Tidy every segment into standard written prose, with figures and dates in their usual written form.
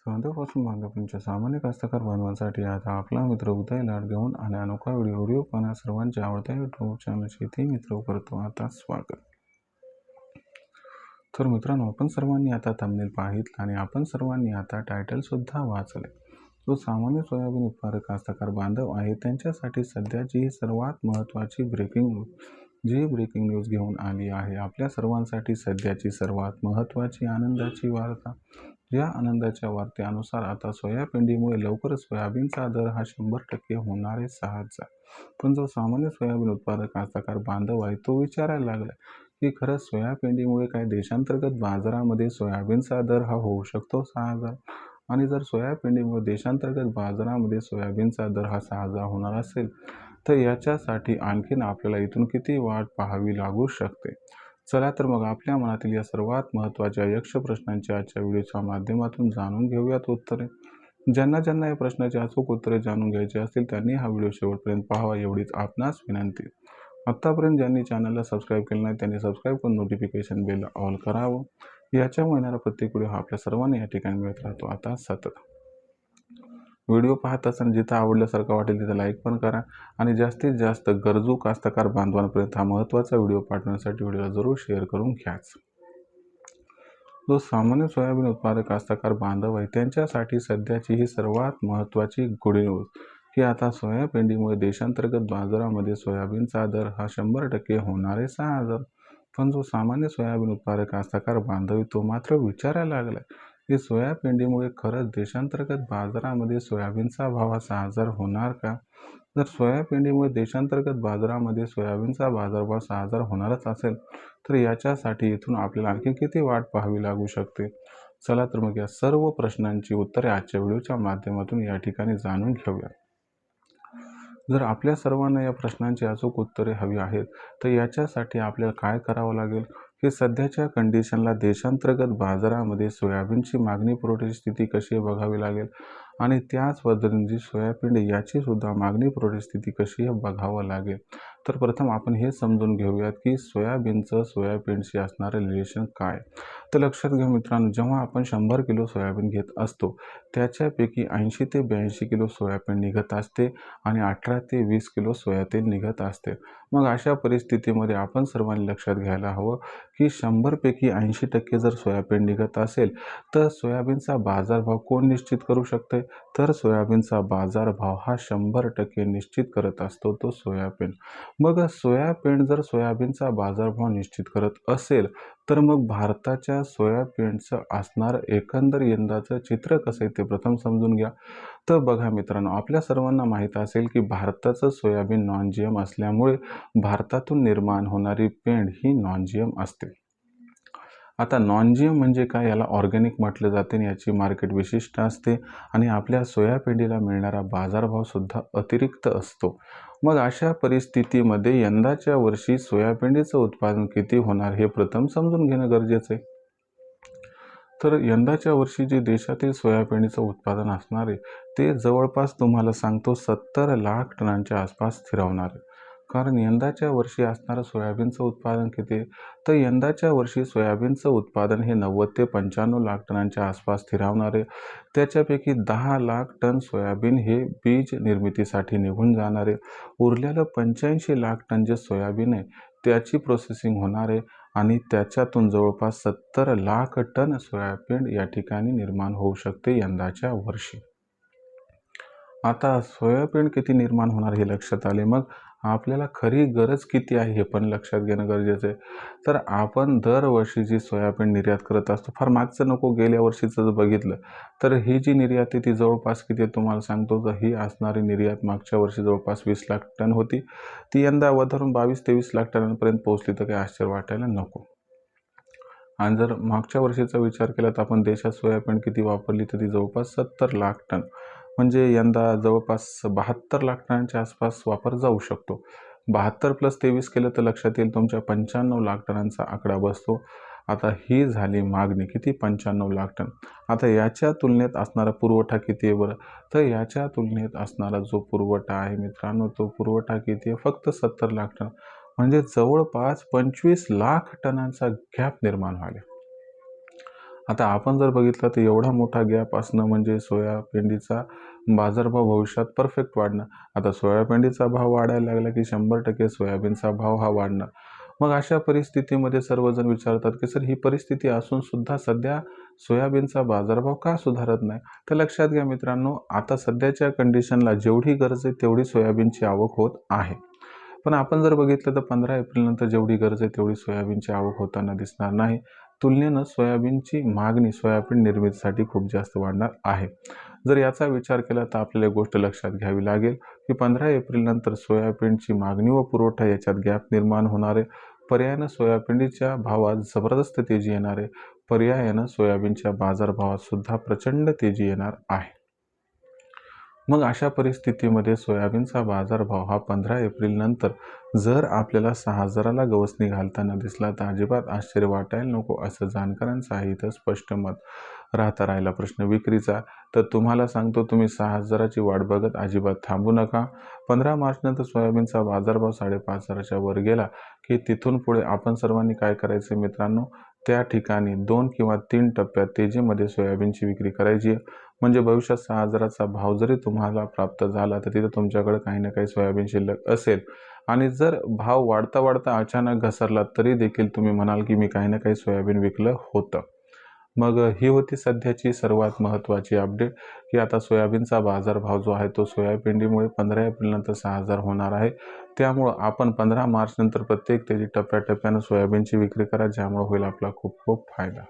कांद्यापासून बांधकामाच्या सामान्य कास्तकार बांधवांसाठी आता आपला मित्र उदय लाड घेऊन आले अनोखा व्हिडिओ पाहण्या सर्वांच्या आवडत्या युट्यूब चॅनल शेती मित्र करतो आता स्वागत। तर मित्रांनो, आपण सर्वांनी आता थंबनेल पाहितलं आणि आपण सर्वांनी आता टायटल सुद्धा वाचले। जो सामान्य सोयाबीन उत्पादक कास्तकार बांधव आहे त्यांच्यासाठी सध्याची ही सर्वात महत्त्वाची ब्रेकिंग न्यूज घेऊन आली आहे। आपल्या सर्वांसाठी सध्याची सर्वात महत्त्वाची आनंदाची वार्ता। या आनंदाच्या वार्तेनुसार आता सोयापिंडीमुळे लवकरच सोयाबीनचा दर हा 100% होणार आहे 6,000। पण जो सामान्य सोयाबीन उत्पादक कास्तकार बांधव आहे तो विचारायला लागला की खरंच सोयापिंडीमुळे काय देशांतर्गत बाजारामध्ये सोयाबीनचा दर हा होऊ शकतो 6,000? आणि जर सोयापिंडीमुळे देशांतर्गत बाजारामध्ये सोयाबीनचा दर हा 6,000 होणार असेल तर याच्यासाठी आणखीन आपल्याला इथून किती वाट पाहावी लागू शकते? चला तर मग आपल्या मनातील या सर्वात महत्त्वाच्या यक्ष प्रश्नांची आजच्या व्हिडिओच्या माध्यमातून जाणून घेऊयात उत्तरे। ज्यांना या प्रश्नाची अचूक उत्तरे जाणून घ्यायची असतील त्यांनी हा व्हिडिओ शेवटपर्यंत पाहावा एवढीच आपणास विनंती। आत्तापर्यंत ज्यांनी चॅनलला सबस्क्राईब केलं नाही त्यांनी सबस्क्राईब करून नोटिफिकेशन बेल ऑल करावं। याच्यामुळे येणारा प्रत्येक व्हिडिओ हा आपल्या सर्वांना या ठिकाणी मिळत राहतो आता सतत। व्हिडिओ पाहत असताना जिथं आवडल्यासारखं वाटेल तिथं लाईक पण करा आणि जास्तीत जास्त गरजू कास्तकार बांधवांपर्यंत हा महत्त्वाचा व्हिडिओ पाठवण्यासाठी व्हिडिओला जरूर शेअर करून घ्याच। जो सामान्य सोयाबीन उत्पादक कास्तकार बांधव आहे त्यांच्यासाठी सध्याची ही सर्वात महत्त्वाची गुड न्यूज की आता सोयापिंडीमुळे देशांतर्गत बाजारामध्ये सोयाबीनचा दर हा 100% होणार आहे 6,000। पण जो सामान्य सोयाबीन उत्पादक कास्तकार बांधव तो मात्र विचारायला लागला की सोयापिंडीमुळे खरंच देशांतर्गत बाजारामध्ये सोयाबीनचा भाव हा 6,000 होणार का? जर सोयापिंडीमुळे देशांतर्गत बाजारामध्ये सोयाबीनचा बाजारभाव 6,000 होणारच असेल तर याच्यासाठी इथून आपल्याला आणखी किती वाट पाहावी लागू शकते? चला तर मग या सर्व प्रश्नांची उत्तरे आजच्या व्हिडिओच्या माध्यमातून या ठिकाणी जाणून घेऊया। जर आपल्या सर्वांना या प्रश्नांची अचूक उत्तरे हवी आहेत तर याच्यासाठी आपल्याला काय करावं लागेल की सध्याच्या कंडिशनला देशांतर्गत बाजारामध्ये सोयाबीनची मागणी पुरवठ्याची स्थिती कशी आहे बघावी लागेल आणि त्याच पद्धतीने जी सोयाबीन याची सुद्धा मागणी पुरवठ्याची स्थिती कशी आहे बघावं लागेल। तर प्रथम आपण हे समजून घेऊयात की सोयाबीनचं सोयाबीनशी असणारं रिलेशन काय। तर लक्षात घ्या मित्रांनो, जेव्हा आपण 100 किलो सोयाबीन घेत असतो त्याच्यापैकी 80 ते 82 किलो सोयाबीन निघत असते आणि 18 ते 20 किलो सोयातेल निघत असते। मग अशा परिस्थितीमध्ये आपण सर्वांनी लक्षात घ्यायला हवं की 100 पैकी 80% जर सोयाबीन निघत असेल तर सोयाबीनचा बाजारभाव कोण निश्चित करू शकते? तर सोयाबीनचा बाजारभाव हा 100% निश्चित करत असतो तो सोयाबीन। मग जर सोयाबीनचा बाजारभाव निश्चित करत असेल तर मग भारताच्या सोयाबीनचं असणारं एकंदर यंदाचं चित्र कसं आहे ते प्रथम समजून घ्या। तर बघा मित्रांनो, आपल्या सर्वांना माहीत असेल की भारताचं सोयाबीन नॉन जीएम असल्यामुळे भारतातून निर्माण होणारी पेंड ही नॉन जीएम असते। आता नॉन जीएम म्हणजे काय? याला ऑर्गॅनिक म्हटलं जाते आणि याची मार्केट विशिष्ट असते आणि आपल्या सोयाबीनला मिळणारा बाजारभाव सुद्धा अतिरिक्त असतो। मग अशा परिस्थितीमध्ये यंदाच्या वर्षी सोयाबीनचं उत्पादन किती होणार हे प्रथम समजून घेणं गरजेचं आहे। तर यंदाच्या वर्षी जे देशातील सोयाबीनचं उत्पादन असणार आहे ते जवळपास तुम्हाला सांगतो 70 लाख टनांच्या आसपास स्थिरावणार आहे। कारण यंदाच्या वर्षी असणारं सोयाबीनचं उत्पादन किती? तर यंदाच्या वर्षी सोयाबीनचं उत्पादन हे 90 ते 95 लाख टनांच्या आसपास स्थिरावणार आहे। त्याच्यापैकी 10 लाख टन सोयाबीन हे बीज निर्मितीसाठी निघून जाणार आहे। उरलेलं 85 लाख टन जे सोयाबीन आहे त्याची प्रोसेसिंग होणार आहे आणि त्याच्यातून जवळपास 70 लाख टन सोयाबीन या ठिकाणी निर्माण होऊ शकते यंदाच्या वर्षी। आता सोयाबीन किती निर्माण होणार हे लक्षात आले, मग आपल्याला खरी गरज किती आहे हे पण लक्षात घेणं गरजेचं आहे। तर आपण दरवर्षी जी सोयाबीन निर्यात करत असतो, फार मागचं नको गेल्या वर्षीचं जर बघितलं तर ही जी निर्यात आहे ती जवळपास किती आहे तुम्हाला सांगतो। तर ही असणारी निर्यात मागच्या वर्षी जवळपास 20 लाख टन होती, ती यंदा वधारून 22 ते 20 लाख टनांपर्यंत पोहोचली तर काही आश्चर्य वाटायला नको। आणि जर मागच्या वर्षीचा विचार केला तर आपण देशात सोयाबीन किती वापरली तर ती जवळपास 70 लाख टन, म्हणजे यंदा जवळपास 72 लाख टनांच्या आसपास वापर जाऊ शकतो। 72 + 23 केलं तर लक्षात येईल तुमच्या 95 लाख टनांचा आकडा बसतो। आता ही झाली मागणी किती? 95 लाख टन। आता याच्या तुलनेत असणारा पुरवठा किती आहे बरं? तर याच्या तुलनेत असणारा जो पुरवठा आहे मित्रांनो तो पुरवठा किती आहे? फक्त 70 लाख टन, म्हणजे जवळपास 25 लाख टनांचा गॅप निर्माण व्हायला। आता आपण जर बघितलं तर एवढा मोठा गॅप असणं म्हणजे सोयाबीनचा बाजारभाव भविष्यात परफेक्ट वाढणं. आता सोयाबीनचा भाव वाढायला लागला की 100% सोयाबीनचा भाव हा वाढणार. मग अशा परिस्थितीमध्ये सर्वजण विचारतात की सर ही परिस्थिती असून सुद्धा सध्या सोयाबीनचा बाजारभाव का सुधारत नाही? तर लक्षात घ्या मित्रांनो, आता सध्याच्या कंडिशनला जेवढी गरज आहे तेवढी सोयाबीनची आवक होत आहे. पण आपण जर बघितलं तर 15 एप्रिलनंतर जेवढी गरज आहे तेवढी सोयाबीनची आवक होताना दिसणार नाही. तुलनेनं सोयाबीनची मागणी सोयाबीन निर्मितीसाठी खूप जास्त वाढणार आहे. जर याचा विचार केला तर आपल्याला एक गोष्ट लक्षात घ्यावी लागेल की 15 एप्रिलनंतर सोयाबीनची मागणी व पुरवठा याच्यात गॅप निर्माण होणार आहे. पर्यायानं सोयाबीनच्या भावात जबरदस्त तेजी येणार आहे. पर्यायानं सोयाबीनच्या बाजारभावात सुद्धा प्रचंड तेजी येणार आहे. मग अशा परिस्थितीमध्ये सोयाबीनचा बाजारभाव हा 15 एप्रिलनंतर जर आपल्याला 6,000ला गवसणी घालताना दिसला तर अजिबात आश्चर्य वाटायला नको, असं जाणकारांचं आहे इथं स्पष्ट मत. राहिला प्रश्न विक्रीचा, तर तुम्हाला सांगतो तुम्ही 6,000ची वाट बघत अजिबात थांबू नका. 15 मार्चनंतर सोयाबीनचा बाजारभाव 5,500च्या वर गेला की तिथून पुढे आपण सर्वांनी काय करायचं मित्रांनो, त्या ठिकाणी 2 किंवा 3 टप्प्यात तेजीमध्ये सोयाबीनची विक्री करायची. म्हणजे भविष्यात 6,000चा भाव जरी तुम्हाला प्राप्त झाला तर तिथं तुमच्याकडे काही ना काही सोयाबीन शिल्लक असेल. आणि जर भाव वाढता वाढता अचानक घसरला तरी देखील तुम्ही म्हणाल की मी काही ना काही सोयाबीन विकलं होतं. मग ही होती सध्याची सर्वात महत्त्वाची अपडेट की आता सोयाबीनचा बाजारभाव जो आहे तो सोयाबीनमुळे 15 एप्रिलनंतर 6,000 होणार आहे. त्यामुळं आपण 15 मार्चनंतर प्रत्येक तेजी टप्प्याटप्प्यानं सोयाबीनची विक्री करा, ज्यामुळे होईल आपला खूप खूप फायदा.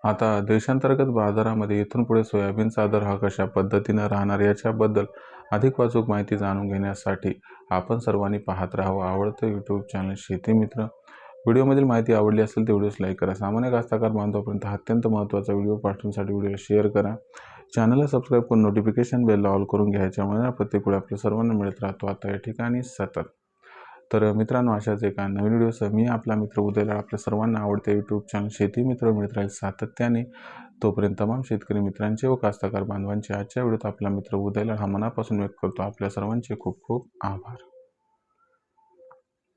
आता देशांतर्गत बाजारामध्ये इथून पुढे सोयाबीनचा दर हा कशा पद्धतीनं राहणार याच्याबद्दल अधिक अचूक माहिती जाणून घेण्यासाठी आपण सर्वांनी पाहत राहावं आवडतं यूट्यूब चॅनल शेती मित्र. व्हिडिओमधील माहिती आवडली असेल तर व्हिडिओस लाईक करा. सामान्य कास्तकार बांधवापर्यंत हा अत्यंत महत्त्वाचा व्हिडिओ पाठवण्यासाठी व्हिडिओला शेअर करा. चॅनलला सबस्क्राईब करून नोटिफिकेशन बेलला ऑल करून घ्यायच्यामुळे प्रत्येक वेळी आपल्या सर्वांना मिळत राहतो आता या ठिकाणी सतत. तर मित्रांनो, अशाच एका नवीन व्हिडिओसह मी आपला मित्र उदयला आपल्या सर्वांना आवडते यूट्यूब चॅनल शेती मित्र मिळत राहील सातत्याने. तोपर्यंत तमाम शेतकरी मित्रांचे व कास्तकार बांधवांचे आजच्या व्हिडिओत आपला मित्र उदयला हा मनापासून व्यक्त करतो. आपल्या सर्वांचे खूप खूप आभार.